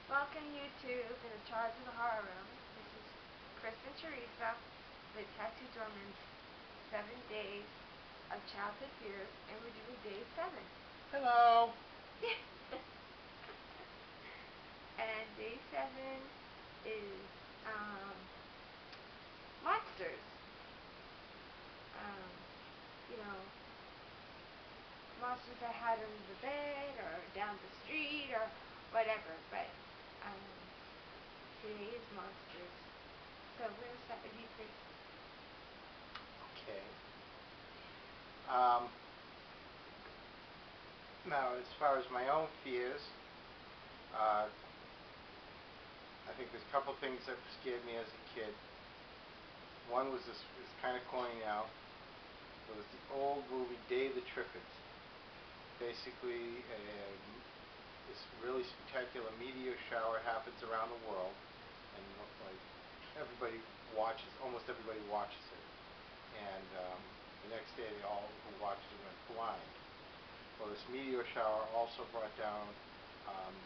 Welcome YouTube to the Charge of the Horror Room. This is Chris and Teresa with Tattooed Doorman's 7 Days of Childhood Fears, and we're doing day 7. Hello. And day 7 is monsters. Um, you know, monsters that hide under the bed or down the street or whatever, but today is monsters. So we're going to start with you, Chris. Okay. Now, as far as my own fears, I think there's a couple things that scared me as a kid. One was this, it's kind of corny now. It was the old movie Day of the Triffids. Basically, this really spectacular meteor shower happens around the world, and like almost everybody watches it. And the next day, they all who watched it went blind. Well, this meteor shower also brought down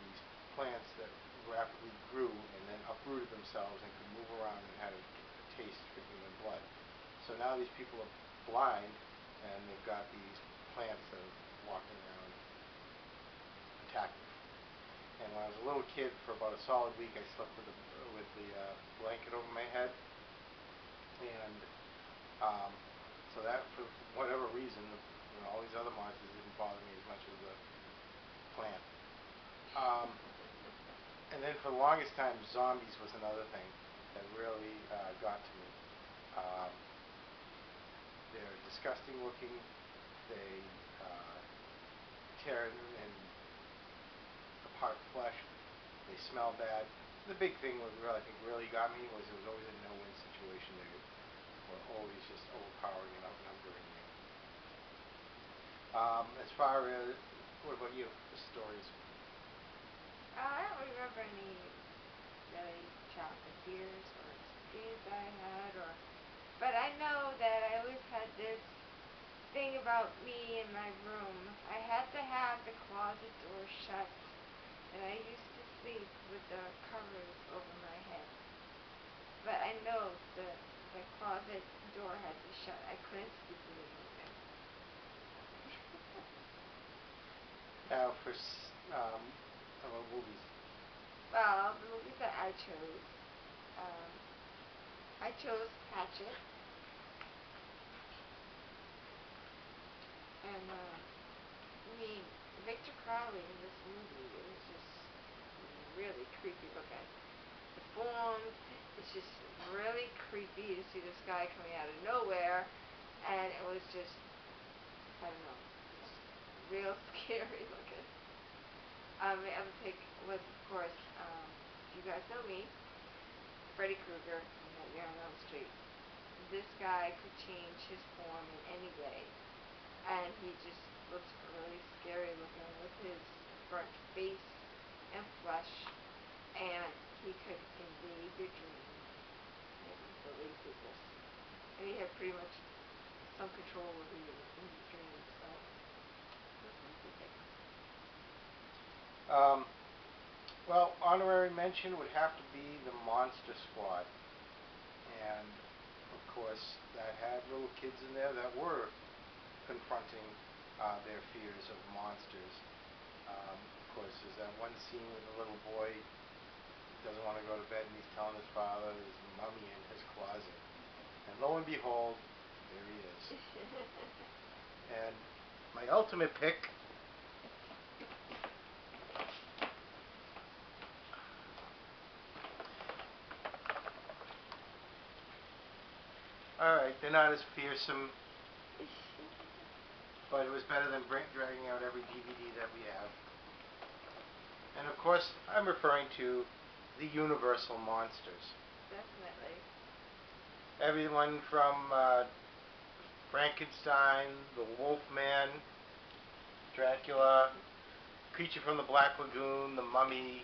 these plants that rapidly grew and then uprooted themselves and could move around and had a taste for human blood. So now these people are blind, and they've got these plants that are walking around attacking. And when I was a little kid, for about a solid week, I slept with the blanket over my head, and so that, for whatever reason, all these other monsters didn't bother me as much as the plant. And then for the longest time, zombies was another thing that really got to me. They're disgusting looking. They tear and apart flesh. They smell bad. The big thing was I think really got me was it was always a no-win situation. They were always just overpowering and outnumbering you. As far as, what about you, the stories? I don't remember any really childhood fears or dreams that I had, but I know that I always had this thing about me in my room. I had to have the closet door shut, and I used to sleep with the covers over my head. But I know the closet door had to shut. I couldn't sleep with it open. Now, for movies. Well, the movies that I chose Hatchet. And, Victor Crowley in this movie, it was just really creepy looking. The forms, it's just really creepy to see this guy coming out of nowhere, and it was just, I don't know, just real scary looking. The other pick was, of course, you guys know me, Freddy Krueger from Nightmare on Elm Street. This guy could change his form in any way, and he just looks really scary looking with his burnt face and flesh, and he could invade your dreams and believe this. And he had pretty much some control over you in your dreams, so that's my pick. Well, honorary mention would have to be the Monster Squad. And, of course, that had little kids in there that were confronting their fears of monsters. Of course, there's that one scene with the little boy doesn't want to go to bed, and he's telling his father there's a mummy in his closet. And lo and behold, there he is. And my ultimate pick, alright, they're not as fearsome, but it was better than dragging out every DVD that we have. And of course, I'm referring to the Universal Monsters. Definitely. Everyone from Frankenstein, the Wolfman, Dracula, Creature from the Black Lagoon, the Mummy,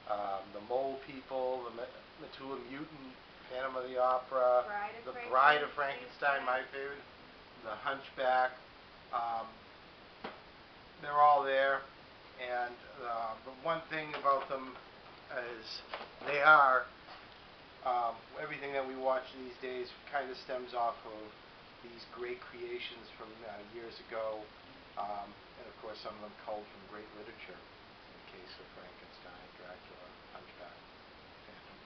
the Mole People, the Matula Mutant, Phantom of the Opera, the Bride of Frankenstein, my favorite, the Hunchback. They're all there, and the one thing about them as they are. Everything that we watch these days kind of stems off of these great creations from years ago, and of course some of them culled from great literature, in the case of Frankenstein, Dracula, Hunchback, Phantom.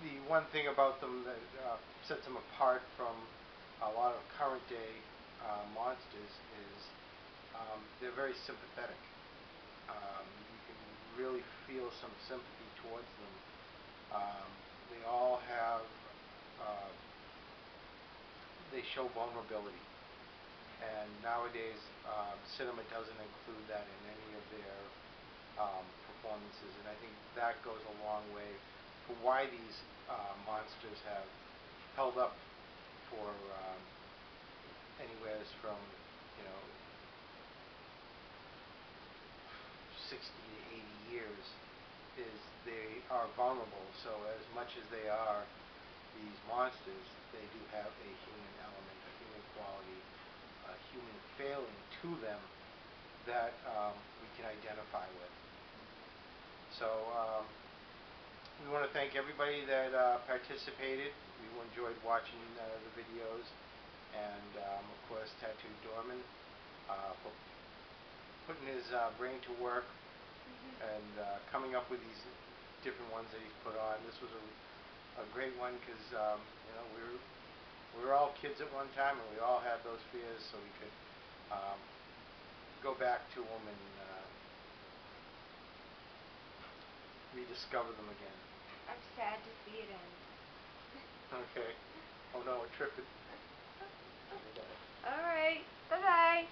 The one thing about them that sets them apart from a lot of current day monsters is they're very sympathetic. You can really feel some sympathy towards them. They all have, they show vulnerability. And nowadays, cinema doesn't include that in any of their performances. And I think that goes a long way for why these monsters have held up for anywhere from, 60 to 80 years, is they are vulnerable. So as much as they are these monsters, they do have a human element, a human quality, a human failing to them that we can identify with. So we want to thank everybody that participated. We enjoyed watching the videos, and of course Tattooed Doorman for putting his brain to work and coming up with these different ones that he's put on. This was a great one because we were all kids at one time, and we all had those fears, so we could go back to them and rediscover them again. I'm sad to see it end. Okay. Oh no, we're tripping. All right. Bye-bye.